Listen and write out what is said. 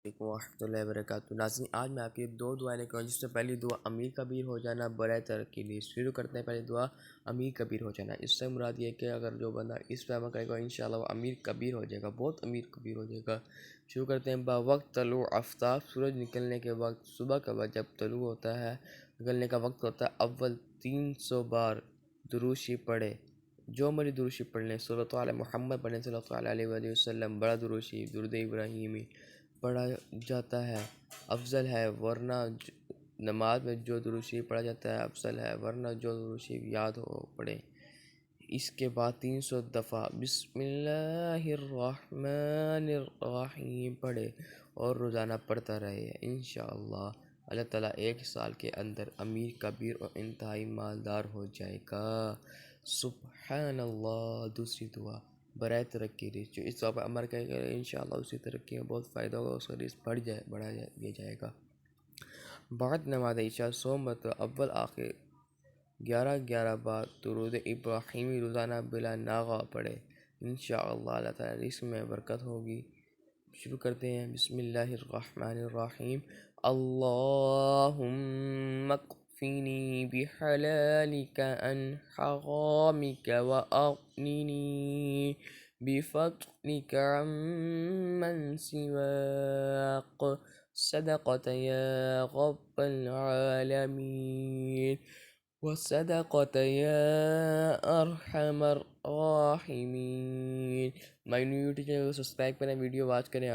علیکم ورحمۃ اللہ وبرکاتہ۔ ناظرین، آج میں آپ کی دو دعائیں لے کر آؤں، جس سے پہلی دعا امیر کبیر ہو جانا برائے ترقی کے لیے۔ شروع کرتے ہیں پہلی دعا امیر کبیر ہو جانا۔ اس سے مراد یہ کہ اگر جو بندہ اس پہ عمل کرے گا انشاءاللہ وہ امیر کبیر ہو جائے گا، بہت امیر کبیر ہو جائے گا۔ شروع کرتے ہیں باوقت طلوع آفتاب، سورج نکلنے کے وقت، صبح کا وقت جب طلوع ہوتا ہے، نکلنے کا وقت ہوتا ہے، اول 300 بار درود شریف پڑھے۔ جو مرضی درود شریف پڑھ لیں، صلی اللہ علی محمد پڑھیں، صلی اللہ علیہ وآلہ وسلم، بڑا درود شریف درود ابراہیمی پڑھا جاتا ہے افضل ہے، ورنہ نماز میں جو درود شریف پڑھا جاتا ہے افضل ہے، ورنہ جو درود شریف یاد ہو پڑھیں۔ اس کے بعد 300 دفعہ بسم اللہ الرحمن الرحیم پڑھے اور روزانہ پڑھتا رہے۔ انشاءاللہ اللہ تعالیٰ ایک سال کے اندر امیر کبیر اور انتہائی مالدار ہو جائے گا۔ سبحان اللہ۔ دوسری دعا برائے ترقی رزق، جو اس دعا پر عمل کرے گا انشاءاللہ اسی ترقی میں بہت فائدہ ہوگا، اس کا رزق بڑھا دیا جائے گا۔ بعد نماز عشاء 100 مرتبہ اول آخر 11 بار درود ابراہیمی روزانہ بلا ناغہ پڑھے، انشاءاللہ اللہ تعالیٰ رزق میں برکت ہوگی۔ شروع کرتے ہیں بسم اللہ الرحمن الرحیم۔ اللہم اکفنی بحلالک عن حرامک واغننی بفضلک عمن سواک، صدقت یا رب العالمین وصدقت یا ارحم الراحمین۔ مائی نیو یوٹیوب چینل کو سبسکرائب کریں، ویڈیو واچ کریں۔